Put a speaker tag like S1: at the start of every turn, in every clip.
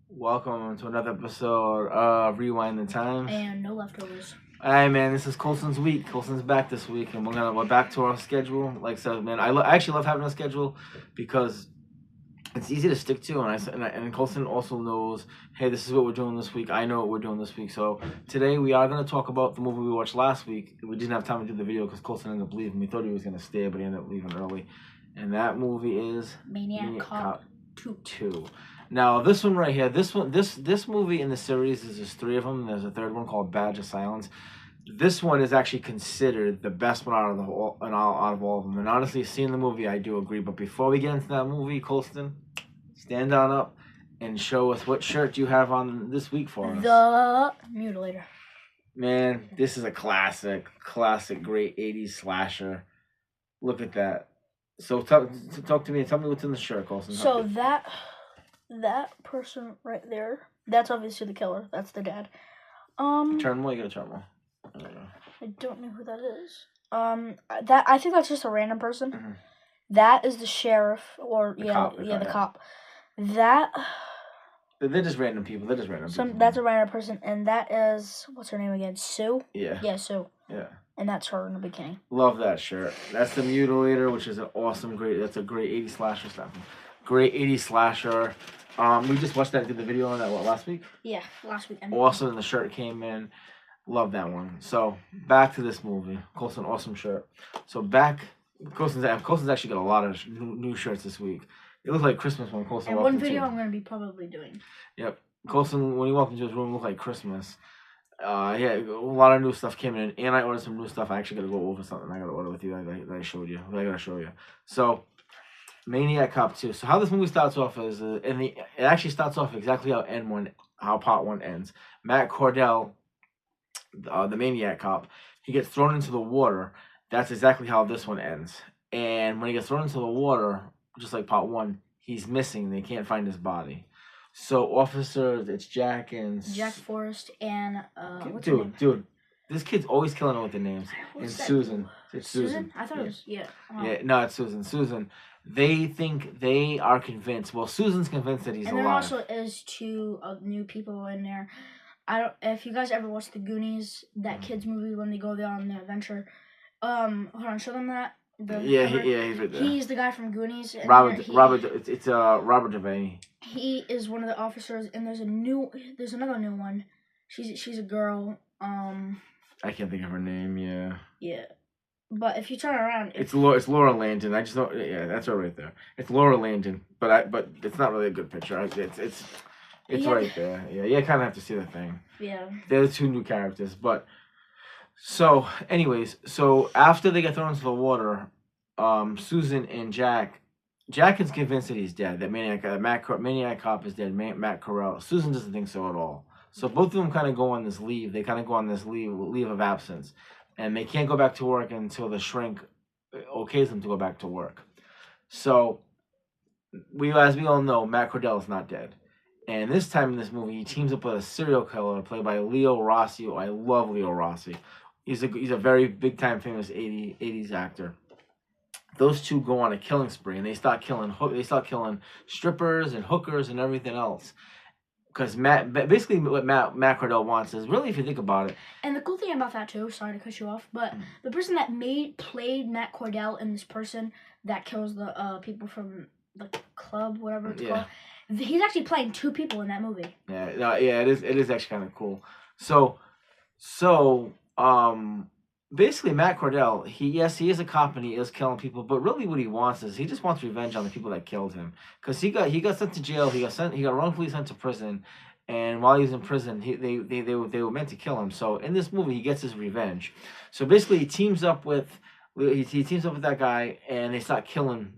S1: Welcome to another episode of Rewind the Times.
S2: And no leftovers.
S1: Alright, man, this is Colson's week. Colson's back this week, and we're back to our schedule. Like I said, man, I actually love having a schedule because it's easy to stick to, and Colson also knows, hey, this is what we're doing this week. I know what we're doing this week. So today we are going to talk about the movie we watched last week. We didn't have time to do the video because Colson ended up leaving. We thought he was going to stay, but he ended up leaving early. And that movie is
S2: Maniac Cop 2.
S1: Now this one right here, this movie in the series there's three of them. There's a third one called Badge of Silence. This one is actually considered the best one out of all of them. And honestly, seeing the movie, I do agree. But before we get into that movie, Colston, stand on up and show us what shirt you have on this week for us.
S2: The Mutilator.
S1: Man, this is a classic, great 80s slasher. Look at that. So talk to me. Tell me what's in the shirt, Colston.
S2: So that person right there, that's obviously the killer. That's the dad.
S1: Terminal, you got a terminal.
S2: I don't know who that is. I think that's just a random person.
S1: Mm-hmm.
S2: That is the sheriff, or
S1: the
S2: cop. That.
S1: They're just random people. People.
S2: That's a random person, and that is, what's her name again? Sue.
S1: Yeah.
S2: Yeah, Sue.
S1: Yeah.
S2: And that's her in the beginning.
S1: Love that shirt. That's the Mutilator, which is an awesome, that's a great 80s slasher stuff. Great 80s slasher. We just watched that, did the video on that, last week?
S2: Yeah, last weekend.
S1: Awesome, and the shirt came in. Love that one. So, back to this movie. Colson, awesome shirt. So, Colson's actually got a lot of new shirts this week. It looks like Christmas when Colson
S2: and
S1: walked
S2: one video I'm going to be probably doing.
S1: Yep. Colson, when he walked into his room, looked like Christmas. Yeah, a lot of new stuff came in, and I ordered some new stuff. I actually got to go over something I got to order with you that I showed you. That I got to show you. So, Maniac Cop 2. So how this movie starts off is, it actually starts off exactly how part 1 ends. Matt Cordell, the Maniac Cop, he gets thrown into the water. That's exactly how this one ends. And when he gets thrown into the water, just like part 1, he's missing. They can't find his body. So officers, it's Jack
S2: Forrest and what's
S1: dude, this kid's always killing it with the names. And Susan. It's
S2: Susan. I thought it was
S1: Yeah, no, it's Susan. Susan. They are convinced. Well, Susan's convinced that he's alive.
S2: And there also is 2 new people in there. If you guys ever watched the Goonies, that kids movie when they go there on the adventure. Hold on, show them that.
S1: He's right there.
S2: He's the guy from Goonies.
S1: Robert Devaney.
S2: He is one of the officers, and there's another new one. She's a girl.
S1: I can't think of her name. Yeah.
S2: Yeah, but if you turn around,
S1: it's Laura Landon. I just don't. Yeah, that's her right there. It's Laura Landon, but it's not really a good picture. It's right there. Yeah, you kind of have to see the thing.
S2: Yeah.
S1: They're the 2 new characters, but. So, anyways, after they get thrown into the water, Susan and Jack is convinced that he's dead. That Maniac Cop is dead. Matt Corral. Susan doesn't think so at all. So both of them kind of go on this leave. They kind of go on this leave of absence, and they can't go back to work until the shrink okays them to go back to work. So, as we all know, Matt Cordell is not dead. And this time in this movie, he teams up with a serial killer played by Leo Rossi. I love Leo Rossi. He's a very big time famous 80s actor. Those 2 go on a killing spree, and they start killing strippers and hookers and everything else. Because basically what Matt Cordell wants is, really, if you think about it.
S2: And the cool thing about that too, sorry to cut you off, but the person that played Matt Cordell and this person that kills the people from the club, whatever it's called. He's actually playing 2 people in that movie.
S1: Yeah, it is actually kind of cool. Basically Matt Cordell, he is a cop and he is killing people, but really what he wants is he just wants revenge on the people that killed him. Because he got sent to jail, he got wrongfully sent to prison, and while he was in prison, they were meant to kill him. So in this movie, he gets his revenge. So basically, he teams up with that guy, and they start killing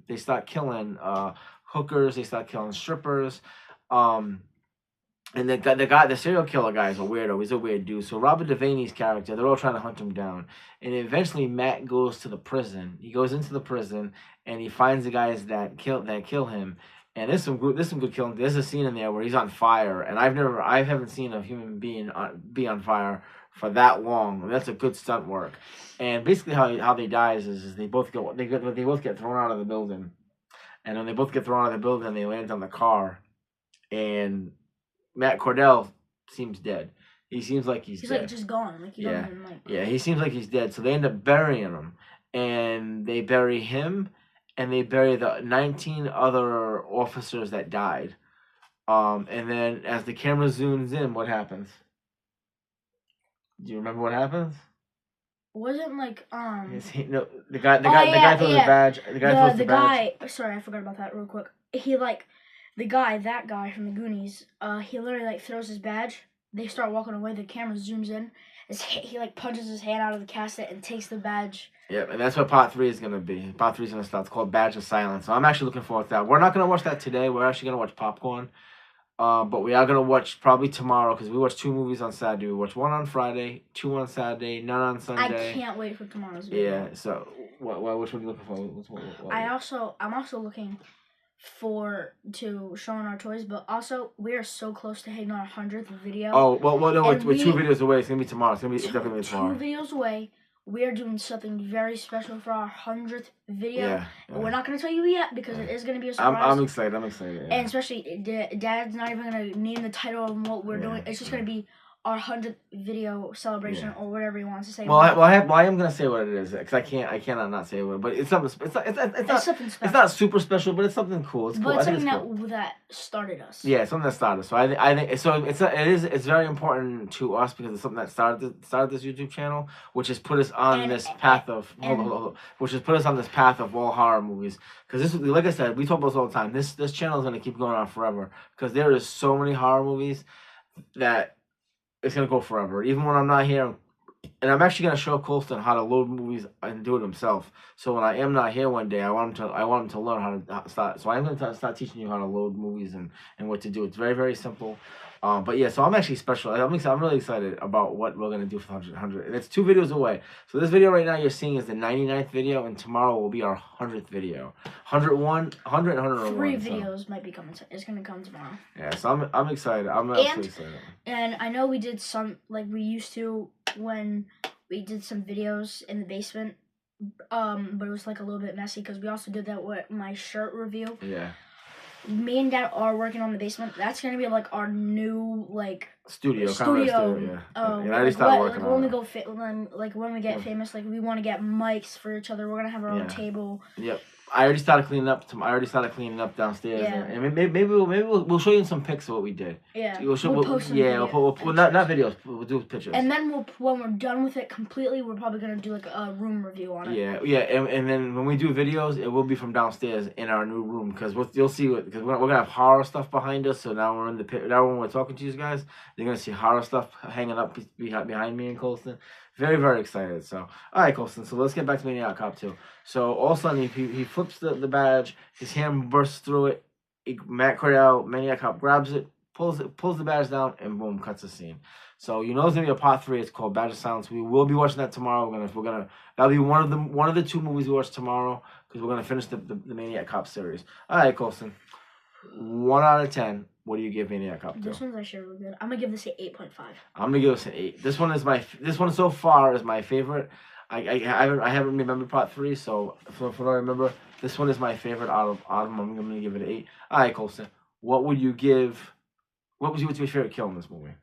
S1: hookers, they start killing strippers, and the serial killer guy is a weirdo. He's a weird dude. So Robert Devaney's character, they're all trying to hunt him down, and eventually Matt goes to the prison. He goes into the prison, and he finds the guys that kill him. And there's some good killing. There's a scene in there where he's on fire, and I haven't seen a human being be on fire for that long. That's a good stunt work. And basically how they die is they both get thrown out of the building. And when they both get thrown out of the building, they land on the car, and Matt Cordell seems dead. He seems like he's
S2: He's
S1: dead.
S2: like just gone. Like you
S1: Yeah.
S2: don't even like.
S1: Yeah, he seems like he's dead. So they end up burying him, and they bury him, and they bury the 19 other officers that died. And then as the camera zooms in, what happens? Do you remember what happens?
S2: Wasn't like
S1: No, the guy
S2: yeah,
S1: throws the
S2: yeah.
S1: badge. The guy throws the badge.
S2: guy. Sorry, I forgot about that real quick. He like that guy from the Goonies. He literally like throws his badge. They start walking away. The camera zooms in. He like punches his hand out of the casket and takes the badge.
S1: Yep, and that's what part 3 is gonna be. Part 3 is gonna start. It's called Badge of Silence. So I'm actually looking forward to that. We're not gonna watch that today. We're actually gonna watch Popcorn. But we are gonna watch probably tomorrow because we watch 2 movies on Saturday. We watch 1 on Friday, 2 on Saturday, none on Sunday.
S2: I can't wait for tomorrow's video.
S1: Yeah. So, which one are you looking for?
S2: I'm also looking to showing our toys, but also we are so close to hitting our 100th video.
S1: Oh well, no, we're 2 videos away. It's gonna be tomorrow. It's definitely tomorrow.
S2: 2 videos away. We are doing something very special for our 100th video.
S1: Yeah.
S2: We're not going to tell you yet because it is going to be a surprise.
S1: I'm excited. Yeah.
S2: And especially, Dad's not even going to name the title of what we're doing. It's just going to be our 100th video celebration or whatever he wants to say.
S1: Well, I am gonna say what it is because I cannot not say it. But it's something. It's not
S2: something special.
S1: It's not super special, but it's something cool. It's cool.
S2: But it's something that started us.
S1: Yeah, something that started. So I think so. It's very important to us because it's something that started this YouTube channel, which has put us on this path of which has put us on this path of all horror movies. Because this, like I said, we talk about this all the time. This channel is gonna keep going on forever because there is so many horror movies that. It's gonna go forever, even when I'm not here. And I'm actually gonna show Colston how to load movies and do it himself. So when I am not here one day, I want him to learn how to start. So I'm gonna start teaching you how to load movies and what to do. It's very, very simple. But yeah, so I'm actually special. I'm really excited about what we're gonna do for 100. And it's 2 videos away. So this video right now you're seeing is the 99th video, and tomorrow will be our 100th video. 101, 100, 101.
S2: 3 videos might be coming. It's gonna come tomorrow.
S1: Yeah, so I'm excited. I'm absolutely excited.
S2: And I know we did some like we used to when we did some videos in the basement. But it was like a little bit messy because we also did that with my shirt review.
S1: Yeah.
S2: Me and Dad are working on the basement. That's gonna be like our new like
S1: studio.
S2: Yeah.
S1: I already started working on
S2: it. When we get famous, like we want to get mics for each other. We're gonna have our own table.
S1: Yep. I already started cleaning up. Downstairs.
S2: Yeah.
S1: And maybe we'll show you some pics of what we did.
S2: Yeah.
S1: We'll post some we'll not videos. We'll do pictures.
S2: And then when we're done with it completely, we're probably gonna do like a room review on it.
S1: Yeah. And then when we do videos, it will be from downstairs in our new room because you'll see because we're gonna have horror stuff behind us. So now we're in now when we're talking to you guys, you're gonna see horror stuff hanging up behind me and Colston. Very, very excited. So, all right, Colston. So let's get back to Maniac Cop 2. So all of a sudden he flips the badge. His hand bursts through it. Matt Cordell, Maniac Cop, grabs it, pulls the badge down, and boom, cuts the scene. So you know there's gonna be a part 3. It's called Badge of Silence. We will be watching that tomorrow. That'll be one of the 2 movies we watch tomorrow because we're gonna finish the Maniac Cop series. All right, Colston. 1 out of 10. What do you give Maniac Cop 2?
S2: This one's actually really good. I'm gonna give this an 8.5.
S1: I'm gonna give this an 8. This one so far is my favorite. I haven't remembered part 3, so if I remember, this one is my favorite out of them. I'm gonna give it an 8. All right, Colston. What's your favorite kill in this movie?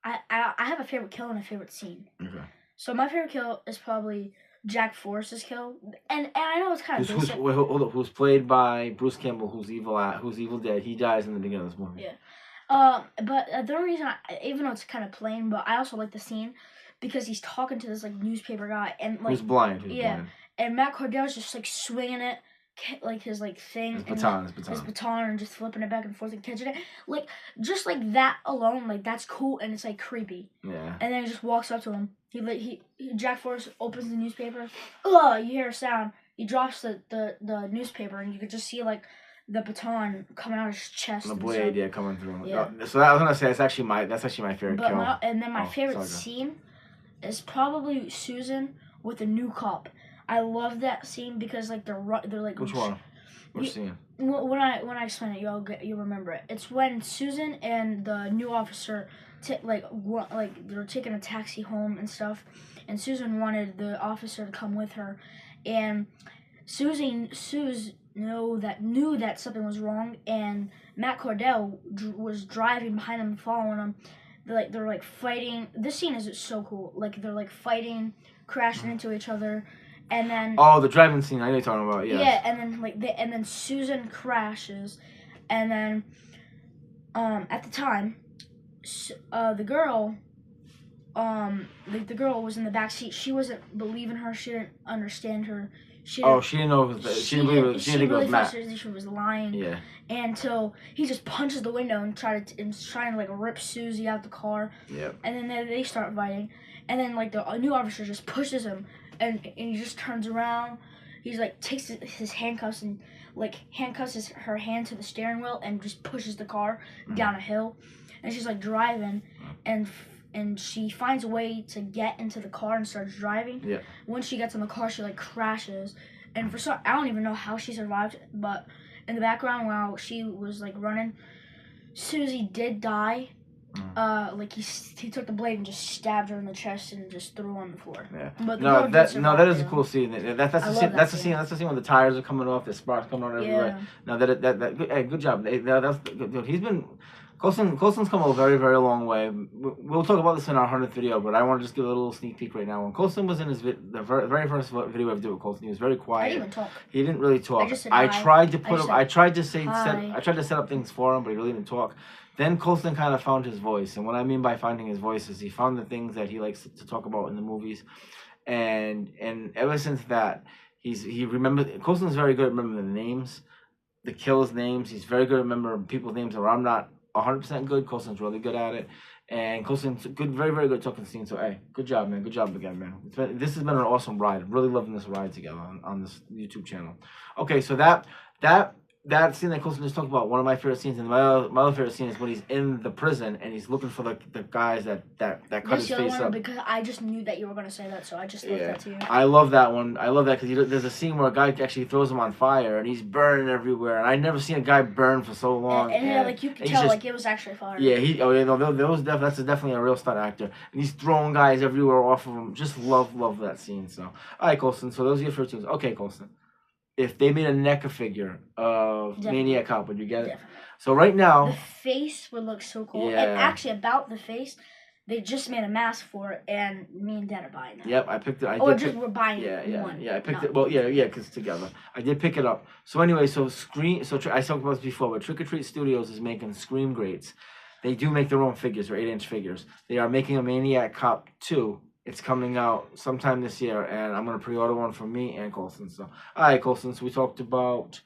S2: I have a favorite kill and a favorite scene.
S1: Okay.
S2: So my favorite kill is probably Jack Forrest's kill, and I know it's kind of basic.
S1: Who's played by Bruce Campbell, who's Evil Dead. He dies in the beginning of this movie.
S2: Yeah. But the only reason, even though it's kind of plain, but I also like the scene because he's talking to this like newspaper guy and like
S1: who's blind.
S2: And Matt Cordell's just like swinging it, like his like thing,
S1: his baton,
S2: and just flipping it back and forth and catching it, like just like that alone, like that's cool and it's like creepy.
S1: Yeah.
S2: And then he just walks up to him. Jack Forrest opens the newspaper. You hear a sound. He drops the newspaper, and you could just see like the baton coming out of his chest.
S1: The blade, coming through.
S2: Yeah.
S1: So I was gonna say that's actually my favorite kill.
S2: My favorite scene is probably Susan with the new cop. I love that scene because like they're like.
S1: Which one? Which scene?
S2: When I explain it, you'll remember it. It's when Susan and the new officer. They're taking a taxi home and stuff, and Susan wanted the officer to come with her, and Sue's knew that something was wrong, and Matt Cordell was driving behind them, following them. They're like fighting. This scene is so cool. Like they're like fighting, crashing into each other, and then
S1: the driving scene. I know you're talking about. Yes.
S2: yeah, and then and then Susan crashes, and then at the time, the girl. The girl was in the back seat. She wasn't believing her. She didn't understand her.
S1: She didn't know it was. She didn't believe it. She didn't think it was Matt.
S2: She was lying.
S1: Yeah.
S2: And he just punches the window and trying to like rip Susie out the car.
S1: Yep.
S2: And then they start fighting, and then like the new officer just pushes him, and he just turns around. He's like takes his handcuffs and like handcuffs her hand to the steering wheel and just pushes the car down a hill, and she's like driving, and she finds a way to get into the car and starts driving.
S1: Yeah.
S2: Once she gets in the car, she like crashes, and I don't even know how she survived. But in the background, while she was like running, Susie did die. Like he took the blade and just stabbed her in the chest and just threw her on the floor.
S1: Yeah.
S2: But
S1: that is a cool scene. That's the scene. That's the scene when the tires are coming off, the sparks coming out everywhere.
S2: Yeah.
S1: No, good job. That's good. He's been. Colson's come a very, very long way. We'll talk about this in our 100th video, but I want to just give a little sneak peek right now. When Colson was in the very first video I did with Colson, he was very quiet.
S2: I didn't even talk.
S1: He didn't really talk. I tried to set up things for him, but he really didn't talk. Then Colson kind of found his voice, and what I mean by finding his voice is he found the things that he likes to talk about in the movies, and ever since that, he remembers. Colson's very good at remembering the names, the kills' names. He's very good at remembering people's names, where I'm not 100% good. Colson's really good at it, and Colson's good, very, very good talking scene. So hey, good job, man. Good job again, man. This has been an awesome ride. Really loving this ride together on this YouTube channel. Okay, so that scene that Colson just talked about, one of my favorite scenes, and my other favorite scene is when he's in the prison and he's looking for the guys that cut his face up.
S2: Because I just knew that you were gonna say that, so I just left that to you.
S1: I love that one. I love that because there's a scene where a guy actually throws him on fire and he's burning everywhere. And I'd never seen a guy burn for so long.
S2: And like you could tell, like it was actually fire.
S1: Yeah, that's definitely a real stunt actor. And he's throwing guys everywhere off of him. Just love that scene. So, all right, Colson. So those are your first tunes. Okay, Colson. If they made a NECA figure of Maniac Cop, would you get it?
S2: Definitely.
S1: So right now,
S2: the face would look so cool.
S1: Yeah.
S2: And actually, about the face, they just made a mask for it, and me and Dad are buying it.
S1: Yep, I picked it.
S2: We're buying one.
S1: Yeah, I picked it. Well, yeah, because together. I did pick it up. So anyway, I talked about this before, but Trick or Treat Studios is making Scream Greats. They do make their own figures, or 8-inch figures. They are making a Maniac Cop 2. It's coming out sometime this year, and I'm gonna pre-order one for me and Colson. So, all right, Colson. So we talked about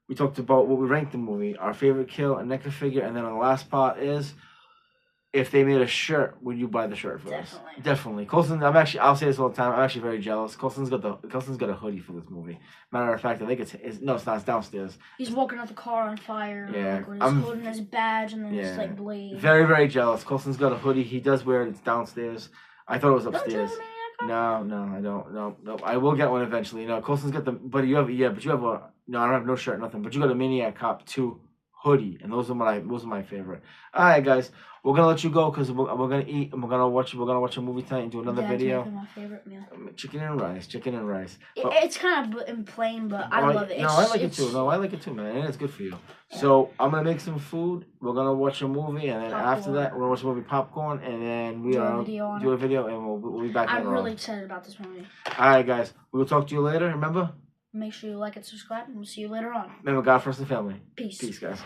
S1: what we ranked the movie, our favorite kill, a NECA figure, and then on the last part is if they made a shirt, would you buy the shirt for us? Definitely. Colson, I'll say this all the time. I'm actually very jealous. Colson's got a hoodie for this movie. Matter of fact, I think it's not. It's downstairs.
S2: He's walking out the car on fire.
S1: Yeah,
S2: he's holding his badge and then his like blade.
S1: Very, very jealous. Colson's got a hoodie. He does wear it. It's downstairs. I thought it was upstairs. No, I don't. No. I will get one eventually. No, Colson's got but you have a. No, I don't have no shirt, nothing. But you got a Maniac Cop 2 hoodie, and those are my favorite. All right, guys, we're gonna let you go because we're gonna eat and we're gonna watch a movie tonight and do another video.
S2: My favorite meal.
S1: Chicken and rice.
S2: It's kind of plain, but I love it.
S1: I like it too. No, I like it too, man. And it's good for you. Yeah. So I'm gonna make some food. We're gonna watch a movie, and then after that, we're gonna watch a movie Popcorn, and then do a video, and we'll be back.
S2: I'm really excited about this movie.
S1: All right, guys. We will talk to you later. Remember.
S2: Make sure you like and subscribe, and we'll see you later on.
S1: Remember, God first and family.
S2: Peace.
S1: Peace, guys.